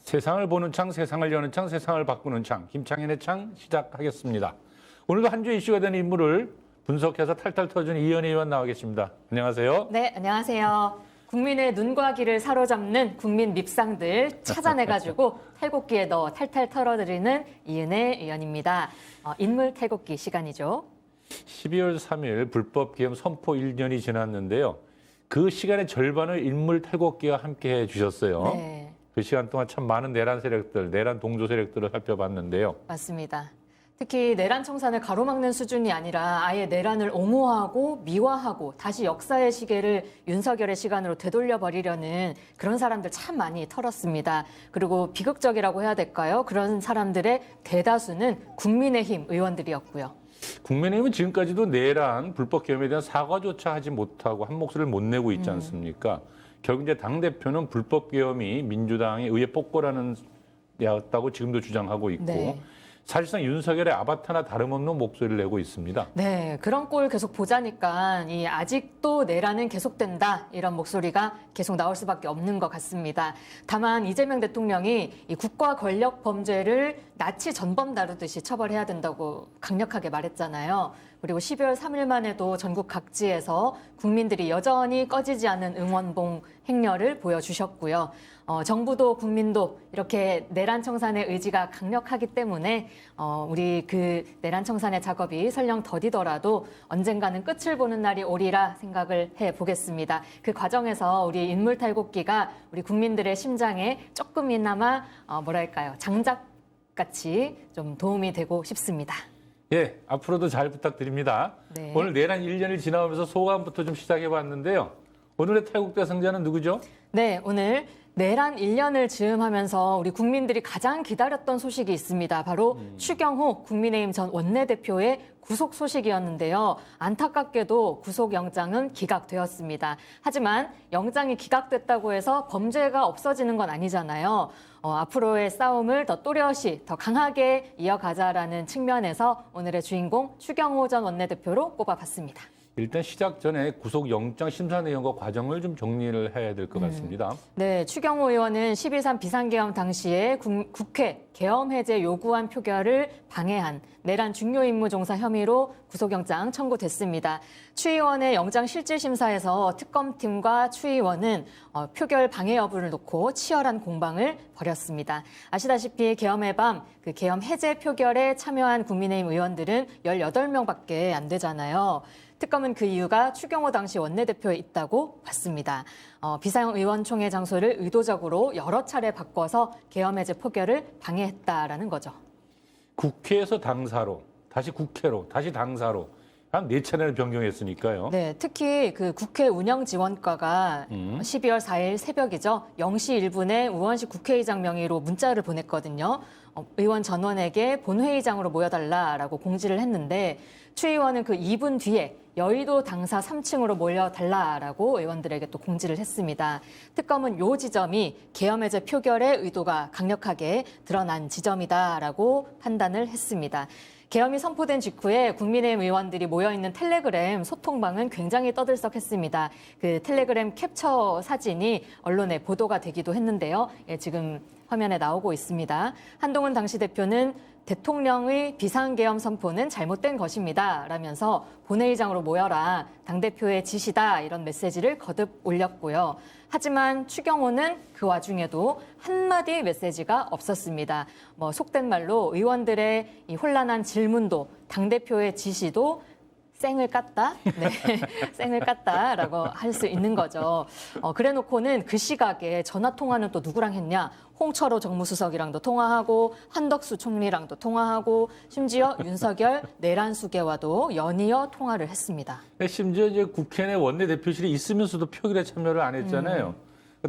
세상을 보는 창, 세상을 여는 창, 세상을 바꾸는 창, 김창현의 창 시작하겠습니다. 오늘도 한 주의 이슈가 되는 인물을 분석해서 탈탈 털어주는 이현희 의원 나와 계십니다. 안녕하세요. 네, 안녕하세요. 국민의 눈과 귀를 사로잡는 국민 밉상들 찾아내가지고 탈곡기에 넣어 탈탈 털어드리는 이은혜 의원입니다. 인물 탈곡기 시간이죠. 12월 3일 불법 계엄 선포 1년이 지났는데요. 그 시간의 절반을 인물 탈곡기와 함께 해주셨어요. 네. 그 시간 동안 참 많은 내란 세력들, 내란 동조 세력들을 살펴봤는데요. 맞습니다. 특히 내란 청산을 가로막는 수준이 아니라 아예 내란을 옹호하고 미화하고 다시 역사의 시계를 윤석열의 시간으로 되돌려버리려는 그런 사람들 참 많이 털었습니다. 그리고 비극적이라고 해야 될까요? 그런 사람들의 대다수는 국민의힘 의원들이었고요. 국민의힘은 지금까지도 내란, 불법 계엄에 대한 사과조차 하지 못하고 한 목소리를 못 내고 있지 않습니까? 결국 이제 당대표는 불법 계엄이 민주당의 의회 폭거라는 였다고 지금도 주장하고 있고 네. 사실상 윤석열의 아바타나 다름없는 목소리를 내고 있습니다. 네, 그런 꼴 계속 보자니까 아직도 내란은 계속된다 이런 목소리가 계속 나올 수밖에 없는 것 같습니다. 다만 이재명 대통령이 이 국가 권력 범죄를 나치 전범 다루듯이 처벌해야 된다고 강력하게 말했잖아요. 그리고 12월 3일만 해도 전국 각지에서 국민들이 여전히 꺼지지 않는 응원봉 행렬을 보여주셨고요. 정부도 국민도 이렇게 내란 청산의 의지가 강력하기 때문에 우리 그 내란 청산의 작업이 설령 더디더라도 언젠가는 끝을 보는 날이 오리라 생각을 해보겠습니다. 그 과정에서 우리 인물 탈곡기가 우리 국민들의 심장에 조금이나마 뭐랄까요, 장작같이 좀 도움이 되고 싶습니다. 예, 앞으로도 잘 부탁드립니다. 네. 오늘 내란 1년을 지나오면서 소감부터 좀 시작해봤는데요. 오늘의 탈곡 대상자는 누구죠? 네, 오늘 내란 1년을 즈음하면서 우리 국민들이 가장 기다렸던 소식이 있습니다. 바로 추경호 국민의힘 전 원내대표의 구속 소식이었는데요. 안타깝게도 구속영장은 기각되었습니다. 하지만 영장이 기각됐다고 해서 범죄가 없어지는 건 아니잖아요. 앞으로의 싸움을 더 또렷이, 더 강하게 이어가자라는 측면에서 오늘의 주인공 추경호 전 원내대표로 꼽아봤습니다. 일단 시작 전에 구속영장 심사 내용과 과정을 좀 정리를 해야 될 것 같습니다. 네, 추경호 의원은 12.3 비상계엄 당시에 국회 계엄 해제 요구안 표결을 방해한 내란 중요 임무 종사 혐의로 구속영장 청구됐습니다. 추 의원의 영장 실질심사에서 특검팀과 추 의원은 표결 방해 여부를 놓고 치열한 공방을 벌였습니다. 아시다시피 계엄의 밤 그 계엄 해제 표결에 참여한 국민의힘 의원들은 18명밖에 안 되잖아요. 특검은 그 이유가 추경호 당시 원내대표에 있다고 봤습니다. 비상의원총회 장소를 의도적으로 여러 차례 바꿔서 계엄 해제 표결을 방해했다라는 거죠. 국회에서 당사로, 다시 국회로, 다시 당사로 한 4차례를 변경했으니까요. 네, 특히 그 국회 운영지원과가 12월 4일 새벽이죠. 0시 1분에 우원식 국회의장 명의로 문자를 보냈거든요. 의원 전원에게 본회의장으로 모여달라라고 공지를 했는데 추 의원은 그 2분 뒤에 여의도 당사 3층으로 모여달라라고 의원들에게 또 공지를 했습니다. 특검은 이 지점이 계엄 해제 표결의 의도가 강력하게 드러난 지점이다라고 판단을 했습니다. 계엄이 선포된 직후에 국민의힘 의원들이 모여있는 텔레그램 소통방은 굉장히 떠들썩했습니다. 그 텔레그램 캡처 사진이 언론에 보도가 되기도 했는데요. 예, 지금 화면에 나오고 있습니다. 한동훈 당시 대표는 대통령의 비상계엄 선포는 잘못된 것입니다. 라면서 본회의장으로 모여라. 당대표의 지시다. 이런 메시지를 거듭 올렸고요. 하지만 추경호는 그 와중에도 한마디 메시지가 없었습니다. 속된 말로 의원들의 이 혼란한 질문도 당대표의 지시도 쌩을 깠다? 네, 쌩을 깠다라고 할 수 있는 거죠. 그래놓고는 그 시각에 전화 통화는 또 누구랑 했냐? 홍철호 정무수석이랑도 통화하고 한덕수 총리랑도 통화하고 심지어 윤석열 내란 수계와도 연이어 통화를 했습니다. 심지어 이제 국회 내 원내대표실이 있으면서도 표결에 참여를 안 했잖아요.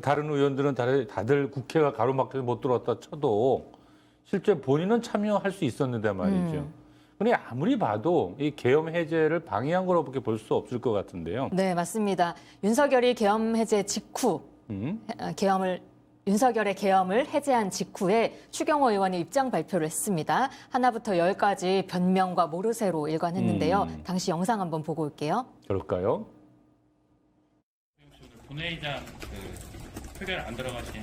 다른 의원들은 다들 국회가 가로막혀서 못 들어왔다 쳐도 실제 본인은 참여할 수 있었는데 말이죠. 근데 아무리 봐도 이 계엄 해제를 방해한 거라고밖에 볼 수 없을 것 같은데요. 네, 맞습니다. 윤석열이 계엄 해제 직후 윤석열의 계엄을 해제한 직후에 추경호 의원이 입장 발표를 했습니다. 하나부터 10까지 변명과 모르쇠로 일관했는데요. 당시 영상 한번 보고 올게요. 그럴까요? 본회의장 표결 안 들어가신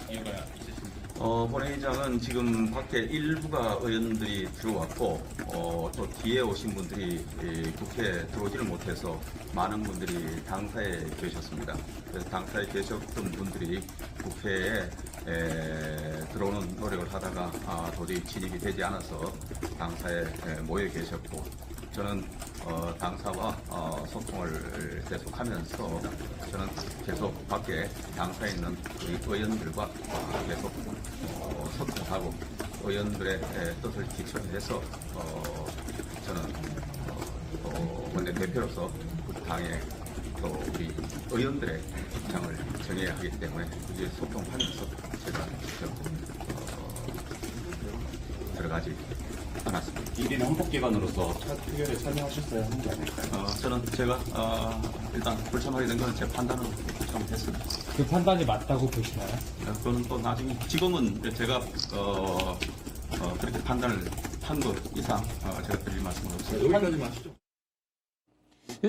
이유가 있으십니까? 본회의장은 지금 밖에 일부가 의원들이 들어왔고 또 뒤에 오신 분들이 국회에 들어오지를 못해서 많은 분들이 당사에 계셨습니다. 그래서 당사에 계셨던 분들이 국회에 들어오는 노력을 하다가 도저히 진입이 되지 않아서 당사에 모여 계셨고 저는 당사와 소통을 계속하면서 저는 계속 밖에 당사에 있는 우리 의원들과 계속 소통하고 의원들의 뜻을 기초로 해서 저는 원내대표로서 그 당의 또 우리 의원들의 입장을 정해야 하기 때문에 이제 소통하면서 제가 직접 들어가지 않았습니다. 1인 헌법기관으로서 표결에 참여하셨어야 하는 게 아닐까요? 저는 제가 일단 불참하게 된 건 제 판단으로 불참했습니다. 그 판단이 맞다고 보시나요? 그건 또 나중에 지금은 제가 그렇게 판단을 한 것 이상 제가 드릴 말씀은 없습니다. 여기까지만 하시죠.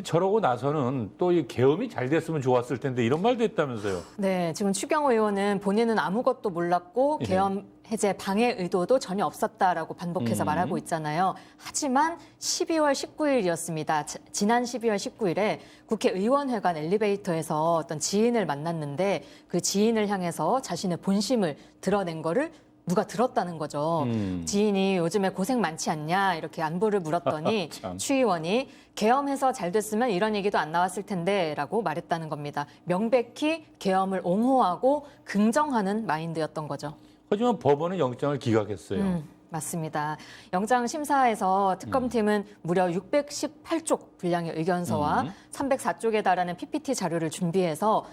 저러고 나서는 또 이 계엄이 잘 됐으면 좋았을 텐데 이런 말도 했다면서요. 네, 지금 추경호 의원은 본인은 아무것도 몰랐고 예. 계엄 해제 방해 의도도 전혀 없었다라고 반복해서 말하고 있잖아요. 하지만 12월 19일이었습니다. 지난 12월 19일에 국회의원회관 엘리베이터에서 어떤 지인을 만났는데 그 지인을 향해서 자신의 본심을 드러낸 거를 누가 들었다는 거죠. 지인이 요즘에 고생 많지 않냐 이렇게 안부를 물었더니 참. 추 의원이 계엄해서 잘 됐으면 이런 얘기도 안 나왔을 텐데 라고 말했다는 겁니다. 명백히 계엄을 옹호하고 긍정하는 마인드였던 거죠. 하지만 법원은 영장을 기각했어요. 맞습니다. 영장 심사에서 특검팀은 무려 618쪽 분량의 의견서와 304쪽에 달하는 PPT 자료를 준비해서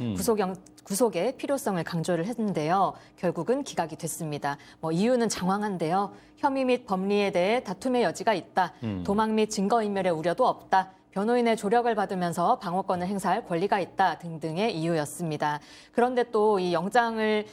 구속의 필요성을 강조를 했는데요. 결국은 기각이 됐습니다. 이유는 장황한데요. 혐의 및 법리에 대해 다툼의 여지가 있다. 도망 및 증거인멸의 우려도 없다. 변호인의 조력을 받으면서 방어권을 행사할 권리가 있다 등등의 이유였습니다. 그런데 또 이 영장을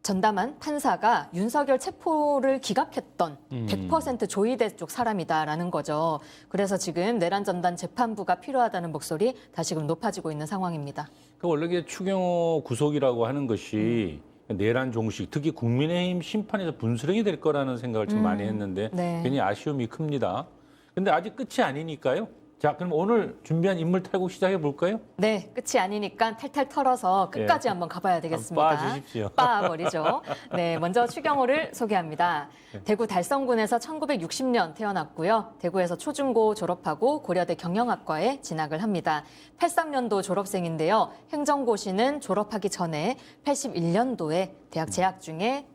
전담한 판사가 윤석열 체포를 기각했던 100% 조이대 쪽 사람이다라는 거죠. 그래서 지금 내란 전단 재판부가 필요하다는 목소리 다시금 높아지고 있는 상황입니다. 원래 이게 추경호 구속이라고 하는 것이 내란 종식, 특히 국민의힘 심판에서 분수령이 될 거라는 생각을 좀 많이 했는데 네. 괜히 아쉬움이 큽니다. 근데 아직 끝이 아니니까요. 자, 그럼 오늘 준비한 인물 탈곡 시작해 볼까요? 네, 끝이 아니니까 탈탈 털어서 끝까지 한번 가봐야 되겠습니다. 빠지십시오. 빠버리죠. 네, 먼저 추경호를 소개합니다. 대구 달성군에서 1960년 태어났고요. 대구에서 초중고 졸업하고 고려대 경영학과에 진학을 합니다. 83년도 졸업생인데요. 행정고시는 졸업하기 전에 81년도에 대학 재학 중에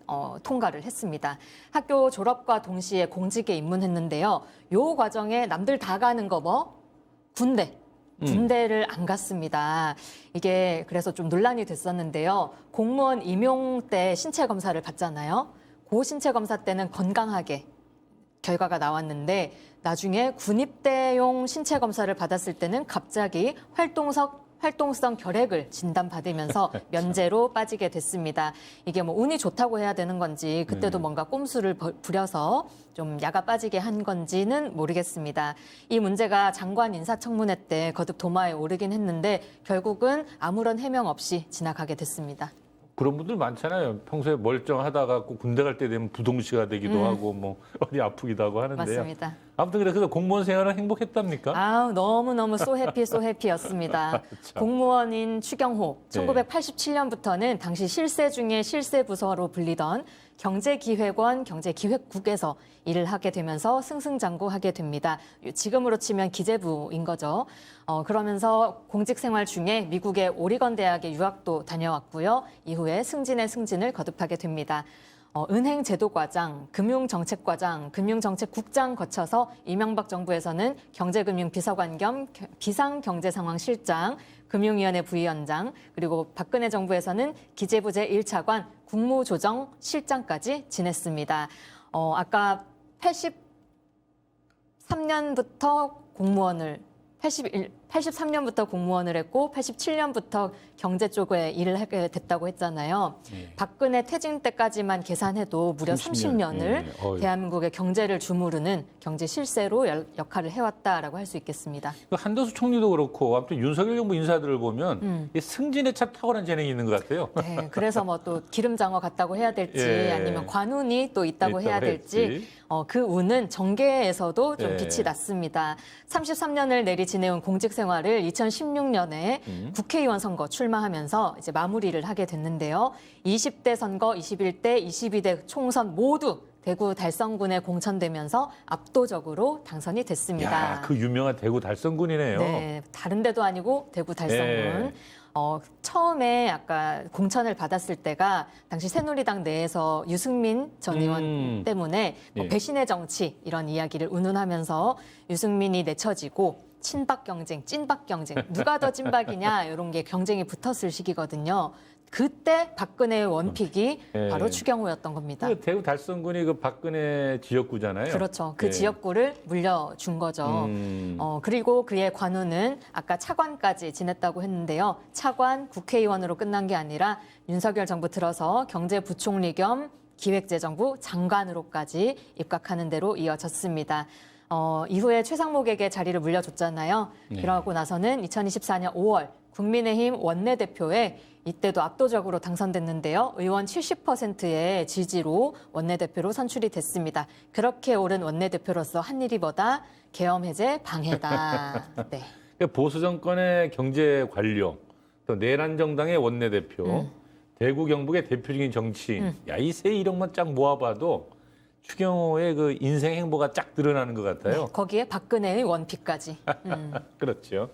통과를 했습니다. 학교 졸업과 동시에 공직에 입문했는데요. 요 과정에 남들 다 가는 거 군대를 안 갔습니다. 이게 그래서 좀 논란이 됐었는데요. 공무원 임용 때 신체 검사를 받잖아요. 그 신체 검사 때는 건강하게 결과가 나왔는데 나중에 군입대용 신체 검사를 받았을 때는 갑자기 활동성 결핵을 진단받으면서 면제로 빠지게 됐습니다. 이게 운이 좋다고 해야 되는 건지 그때도 뭔가 꼼수를 부려서 좀 야가 빠지게 한 건지는 모르겠습니다. 이 문제가 장관 인사청문회 때 거듭 도마에 오르긴 했는데 결국은 아무런 해명 없이 지나가게 됐습니다. 그런 분들 많잖아요. 평소에 멀쩡하다가 꼭 군대 갈 때 되면 부동시가 되기도 하고 어디 아프기도 하고 하는데요. 맞습니다. 아무튼 그래서 공무원 생활은 행복했답니까? 아우, 너무너무 소해피였습니다. 공무원인 추경호, 네. 1987년부터는 당시 실세 중에 실세부서로 불리던 경제기획원 경제기획국에서 일을 하게 되면서 승승장구하게 됩니다. 지금으로 치면 기재부인 거죠. 그러면서 공직생활 중에 미국의 오리건 대학에 유학도 다녀왔고요. 이후에 승진의 승진을 거듭하게 됩니다. 은행제도과장, 금융정책과장, 금융정책국장 거쳐서 이명박 정부에서는 경제금융비서관 겸 비상경제상황실장, 금융위원회 부위원장, 그리고 박근혜 정부에서는 기재부 제1차관, 국무조정실장까지 지냈습니다. 아까 83년부터 공무원을 83년부터 공무원을 했고 87년부터 경제 쪽에 일을 하게 됐다고 했잖아요. 예. 박근혜 퇴진 때까지만 계산해도 무려 30년을 예. 어이. 대한민국의 경제를 주무르는 경제 실세로 역할을 해왔다라고 할 수 있겠습니다. 한덕수 총리도 그렇고 아무튼 윤석열 정부 인사들을 보면 이 승진에 참 탁월한 재능이 있는 것 같아요. 네, 그래서 뭐 또 기름장어 같다고 해야 될지 예. 아니면 관운이 또 있다고 해야 될지 했지. 그 운은 정계에서도 좀 예. 빛이 났습니다. 33년을 내리 지내온 공직 생활을 2016년에 국회의원 선거 출마하면서 이제 마무리를 하게 됐는데요. 20대 선거, 21대, 22대 총선 모두 대구 달성군에 공천되면서 압도적으로 당선이 됐습니다. 야, 그 유명한 대구 달성군이네요. 네, 다른 데도 아니고 대구 달성군. 네. 처음에 아까 공천을 받았을 때가 당시 새누리당 내에서 유승민 전 의원 때문에 예. 배신의 정치 이런 이야기를 운운하면서 유승민이 내쳐지고 친박 경쟁, 찐박 경쟁, 누가 더 찐박이냐 이런 게 경쟁이 붙었을 시기거든요. 그때 박근혜의 원픽이 예. 바로 추경호였던 겁니다. 그 대구 달성군이 그 박근혜 지역구잖아요. 그렇죠. 그 예. 지역구를 물려준 거죠. 그리고 그의 관우는 아까 차관까지 지냈다고 했는데요. 차관 국회의원으로 끝난 게 아니라 윤석열 정부 들어서 경제부총리 겸 기획재정부 장관으로까지 입각하는 대로 이어졌습니다. 이후에 최상목에게 자리를 물려줬잖아요. 네. 그러고 나서는 2024년 5월 국민의힘 원내대표에 이때도 압도적으로 당선됐는데요. 의원 70%의 지지로 원내대표로 선출이 됐습니다. 그렇게 오른 원내대표로서 한 일이 뭐다? 계엄 해제 방해다. 네. 그러니까 보수 정권의 경제 관료, 또 내란 정당의 원내대표, 대구 경북의 대표적인 정치인. 야, 이 세 이력만 쫙 모아봐도 추경호의 그 인생 행보가 쫙 드러나는 것 같아요. 거기에 박근혜의 원픽까지. 그렇죠.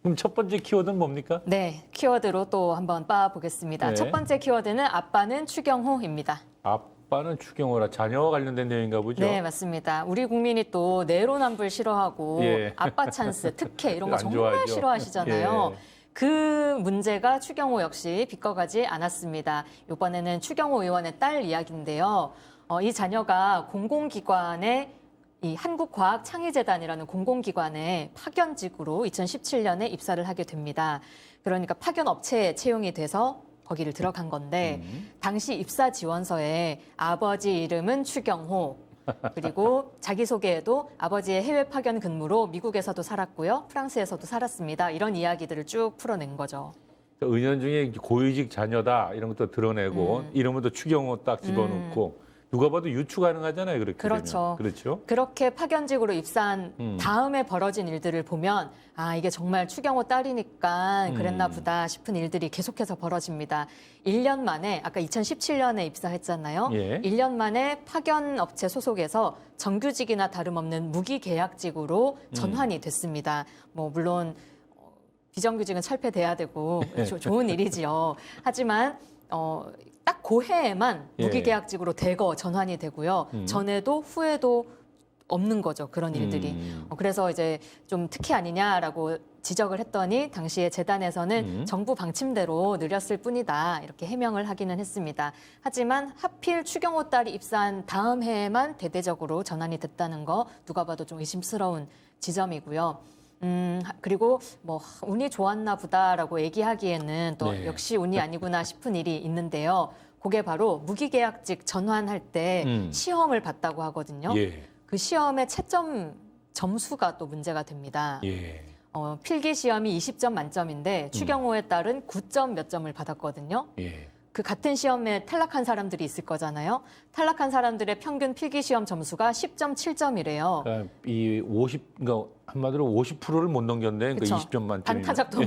그럼 첫 번째 키워드는 뭡니까? 네, 키워드로 또 한번 빠보겠습니다. 네. 첫 번째 키워드는 아빠는 추경호입니다. 아빠는 추경호라 자녀와 관련된 내용인가 보죠? 네, 맞습니다. 우리 국민이 또 내로남불 싫어하고 예. 아빠 찬스, 특혜 이런 거 안 정말 좋아하죠. 싫어하시잖아요. 예. 그 문제가 추경호 역시 비껴가지 않았습니다. 이번에는 추경호 의원의 딸 이야기인데요. 이 자녀가 공공기관의 이 한국과학창의재단이라는 공공기관에 파견직으로 2017년에 입사를 하게 됩니다. 그러니까 파견 업체에 채용이 돼서 거기를 들어간 건데 당시 입사 지원서에 아버지 이름은 추경호 그리고 자기소개에도 아버지의 해외 파견 근무로 미국에서도 살았고요. 프랑스에서도 살았습니다. 이런 이야기들을 쭉 풀어낸 거죠. 은연중에 고위직 자녀다 이런 것도 드러내고 이름은 또 추경호 딱 집어넣고 누가 봐도 유추 가능하잖아요. 그렇게 그렇죠. 되면. 그렇죠. 그렇게 파견직으로 입사한 다음에 벌어진 일들을 보면 아 이게 정말 추경호 딸이니까 그랬나 보다 싶은 일들이 계속해서 벌어집니다. 1년 만에 아까 2017년에 입사했잖아요. 예. 1년 만에 파견 업체 소속에서 정규직이나 다름없는 무기계약직으로 전환이 됐습니다. 뭐 물론 비정규직은 철폐돼야 되고 좋은 일이지요. 하지만 딱 그 해에만 예. 무기계약직으로 대거 전환이 되고요. 전에도 후에도 없는 거죠. 그런 일들이. 그래서 이제 좀 특혜 아니냐라고 지적을 했더니 당시에 재단에서는 정부 방침대로 느렸을 뿐이다. 이렇게 해명을 하기는 했습니다. 하지만 하필 추경호 딸이 입사한 다음 해에만 대대적으로 전환이 됐다는 거 누가 봐도 좀 의심스러운 지점이고요. 그리고 뭐 운이 좋았나 보다라고 얘기하기에는 또 네. 역시 운이 아니구나 싶은 일이 있는데요. 그게 바로 무기계약직 전환할 때 시험을 봤다고 하거든요. 예. 그 시험의 채점 점수가 또 문제가 됩니다. 예. 필기 시험이 20점 만점인데 추경호에 따른 9점 몇 점을 받았거든요. 예. 그 같은 시험에 탈락한 사람들이 있을 거잖아요. 탈락한 사람들의 평균 필기 시험 점수가 10.7점이래요. 그러니까 그러니까 한마디로 50%를 못 넘겼네. 그러니까 그쵸. 20점 만점이면. 반타작도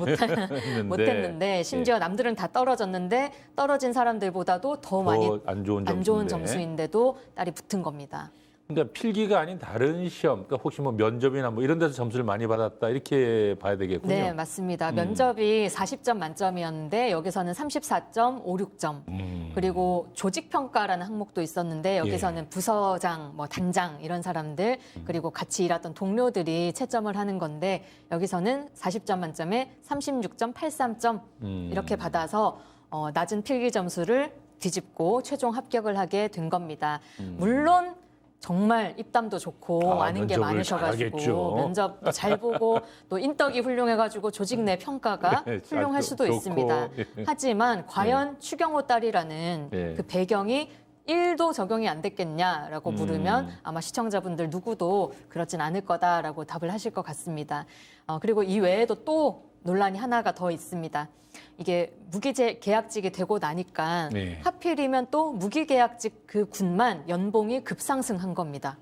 못했는데 심지어 남들은 다 떨어졌는데 떨어진 사람들보다도 더 많이 안 좋은 안 좋은 점수인데. 점수인데도 딸이 붙은 겁니다. 그러니까 필기가 아닌 다른 시험, 그러니까 혹시 뭐 면접이나 뭐 이런 데서 점수를 많이 받았다 이렇게 봐야 되겠군요. 네, 맞습니다. 면접이 40점 만점이었는데 여기서는 34.56점. 그리고 조직평가라는 항목도 있었는데 여기서는 부서장, 뭐 단장 이런 사람들 그리고 같이 일하던 동료들이 채점을 하는 건데 여기서는 40점 만점에 36.83점 이렇게 받아서 낮은 필기 점수를 뒤집고 최종 합격을 하게 된 겁니다. 물론 정말 입담도 좋고 아는 게 면접을 많으셔가지고 잘하겠죠. 면접도 잘 보고 또 인덕이 훌륭해가지고 조직 내 평가가 네, 훌륭할 수도 좋고, 있습니다. 예. 하지만 과연 추경호 딸이라는 예. 그 배경이 1도 적용이 안 됐겠냐라고 물으면 아마 시청자분들 누구도 그렇진 않을 거다라고 답을 하실 것 같습니다. 그리고 이 외에도 또 논란이 하나가 더 있습니다. 이게 무기계약직이 되고 나니까 네. 하필이면 또 무기계약직 그 군만 연봉이 급상승한 겁니다.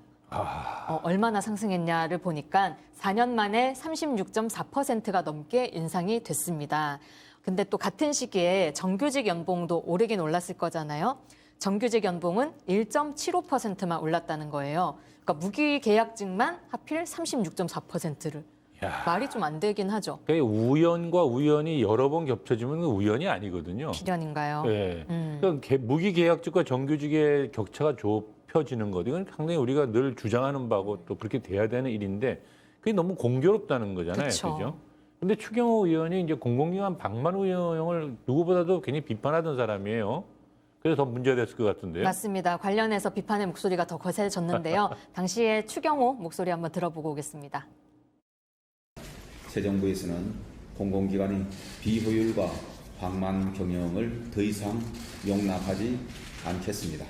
얼마나 상승했냐를 보니까 4년 만에 36.4%가 넘게 인상이 됐습니다. 근데 또 같은 시기에 정규직 연봉도 오르긴 올랐을 거잖아요. 정규직 연봉은 1.75%만 올랐다는 거예요. 그러니까 무기계약직만 하필 36.4%를. 야. 말이 좀 안 되긴 하죠. 그러니까 우연과 우연이 여러 번 겹쳐지면 그 우연이 아니거든요. 필연인가요? 네. 그러니까 무기계약직과 정규직의 격차가 좁혀지는 것, 이건 상당히 우리가 늘 주장하는 바고 또 그렇게 돼야 되는 일인데 그게 너무 공교롭다는 거잖아요. 그쵸. 그죠? 근데 추경호 의원이 이제 공공기관 방만 운영을 누구보다도 굉장히 비판하던 사람이에요. 그래서 더 문제가 됐을 것 같은데요. 맞습니다. 관련해서 비판의 목소리가 더 거세졌는데요. 당시에 추경호 목소리 한번 들어보고 오겠습니다. 새 정부에서는 공공기관의 비효율과 방만 경영을 더 이상 용납하지 않겠습니다.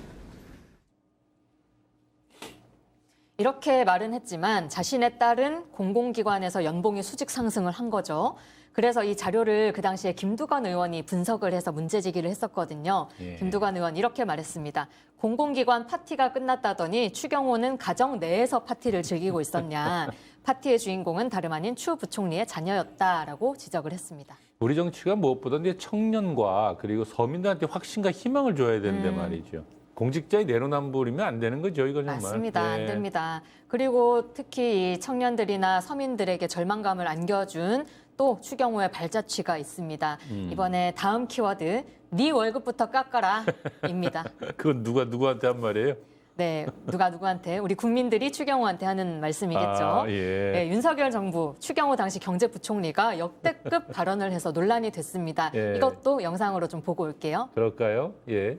이렇게 말은 했지만 자신의 딸은 공공기관에서 연봉이 수직 상승을 한 거죠. 그래서 이 자료를 그 당시에 김두관 의원이 분석을 해서 문제제기를 했었거든요. 예. 김두관 의원 이렇게 말했습니다. 공공기관 파티가 끝났다더니 추경호는 가정 내에서 파티를 즐기고 있었냐. 파티의 주인공은 다름 아닌 추 부총리의 자녀였다라고 지적을 했습니다. 우리 정치가 무엇보다 이제 청년과 그리고 서민들한테 확신과 희망을 줘야 되는데 말이죠. 공직자의 내로남불이면 안 되는 거죠, 이거 정말. 맞습니다. 안 네. 됩니다. 그리고 특히 이 청년들이나 서민들에게 절망감을 안겨준 또 추경호의 발자취가 있습니다. 이번에 다음 키워드, 네 월급부터 깎아라입니다. 그건 누구한테 한 말이에요? 네, 누가 누구한테? 우리 국민들이 추경호한테 하는 말씀이겠죠. 아, 예. 네, 윤석열 정부, 추경호 당시 경제부총리가 역대급 발언을 해서 논란이 됐습니다. 예. 이것도 영상으로 좀 보고 올게요. 그럴까요? 예.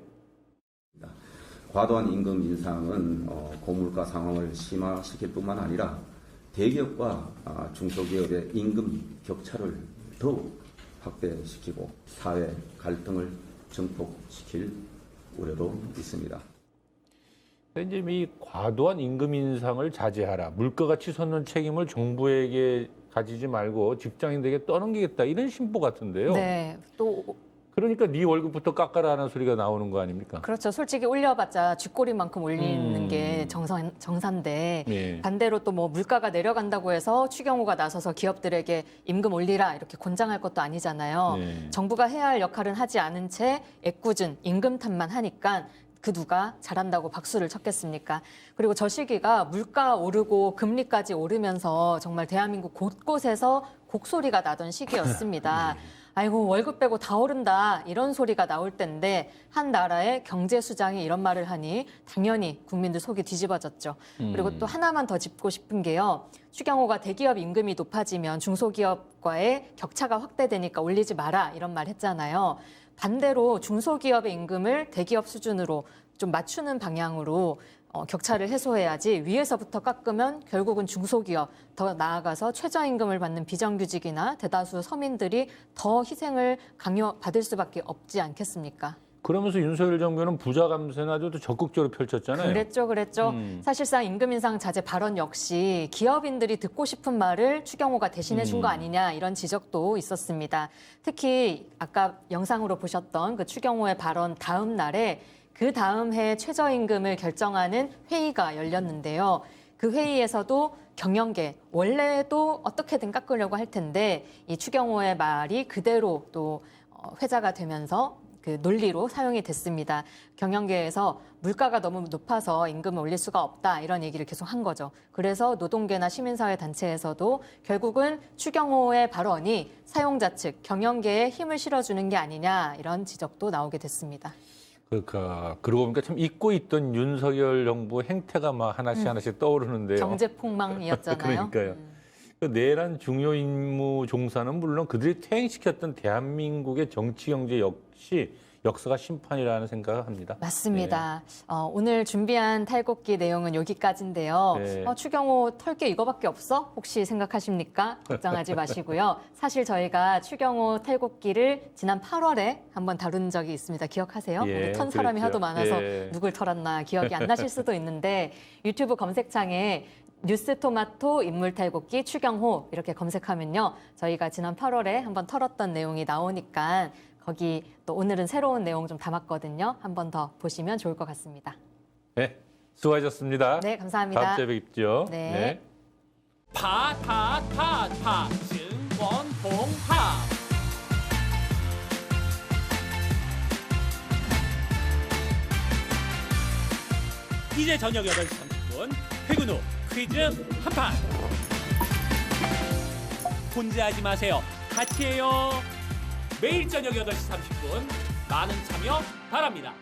과도한 임금 인상은 고물가 상황을 심화시킬 뿐만 아니라 대기업과 중소기업의 임금 격차를 더욱 확대시키고 사회 갈등을 증폭시킬 우려도 있습니다. 근데 이제 이 과도한 임금 인상을 자제하라. 물가가 치솟는 책임을 정부에게 가지지 말고 직장인들에게 떠넘기겠다. 이런 신보 같은데요. 네, 또 그러니까 네 월급부터 깎아라 하는 소리가 나오는 거 아닙니까? 그렇죠. 솔직히 올려봤자 쥐꼬리만큼 올리는 게 정산데 예. 반대로 또 뭐 물가가 내려간다고 해서 추경호가 나서서 기업들에게 임금 올리라 이렇게 권장할 것도 아니잖아요. 네. 정부가 해야 할 역할은 하지 않은 채 애꿎은 임금 탓만 하니까 그 누가 잘한다고 박수를 쳤겠습니까? 그리고 저 시기가 물가 오르고 금리까지 오르면서 정말 대한민국 곳곳에서 곡소리가 나던 시기였습니다. 아이고 월급 빼고 다 오른다 이런 소리가 나올 텐데 한 나라의 경제 수장이 이런 말을 하니 당연히 국민들 속이 뒤집어졌죠. 그리고 또 하나만 더 짚고 싶은 게요. 추경호가 대기업 임금이 높아지면 중소기업과의 격차가 확대되니까 올리지 마라 이런 말 했잖아요. 반대로 중소기업의 임금을 대기업 수준으로 좀 맞추는 방향으로 격차를 해소해야지 위에서부터 깎으면 결국은 중소기업, 더 나아가서 최저임금을 받는 비정규직이나 대다수 서민들이 더 희생을 강요받을 수밖에 없지 않겠습니까? 그러면서 윤석열 정부는 부자 감세나 도 적극적으로 펼쳤잖아요. 그랬죠. 사실상 임금 인상 자제 발언 역시 기업인들이 듣고 싶은 말을 추경호가 대신해 준 거 아니냐 이런 지적도 있었습니다. 특히 아까 영상으로 보셨던 그 추경호의 발언 다음 날에 그 다음 해 최저임금을 결정하는 회의가 열렸는데요. 그 회의에서도 경영계, 원래도 어떻게든 깎으려고 할 텐데 이 추경호의 말이 그대로 또 회자가 되면서 그 논리로 사용이 됐습니다. 경영계에서 물가가 너무 높아서 임금을 올릴 수가 없다 이런 얘기를 계속 한 거죠. 그래서 노동계나 시민사회 단체에서도 결국은 추경호의 발언이 사용자 측, 경영계에 힘을 실어주는 게 아니냐 이런 지적도 나오게 됐습니다. 그러니까 그러고 보니까 참 잊고 있던 윤석열 정부 행태가 막 하나씩 떠오르는데요. 경제 폭망이었잖아요. 그러니까요. 그 내란 중요 임무 종사는 물론 그들이 퇴행시켰던 대한민국의 정치 경제 역시 역사가 심판이라는 생각을 합니다. 맞습니다. 오늘 준비한 탈곡기 내용은 여기까지인데요. 네. 추경호 털 게 이거밖에 없어? 혹시 생각하십니까? 걱정하지 마시고요. 사실 저희가 추경호 탈곡기를 지난 8월에 한번 다룬 적이 있습니다. 기억하세요? 예, 우리 턴 사람이 그랬죠. 하도 많아서 예. 누굴 털었나 기억이 안 나실 수도 있는데 유튜브 검색창에 뉴스토마토 인물 탈곡기 추경호 이렇게 검색하면요. 저희가 지난 8월에 한번 털었던 내용이 나오니까 거기 또 오늘은 새로운 내용 좀 담았거든요. 한 번 더 보시면 좋을 것 같습니다. 네, 수고하셨습니다. 네, 감사합니다. 다음 주에 뵙죠. 네. 파파파파 증권홍합 이제 저녁 8시 30분 퇴근 후 퀴즈 한판 혼자 하지 마세요. 같이 해요. 매일 저녁 8시 30분 많은 참여 바랍니다.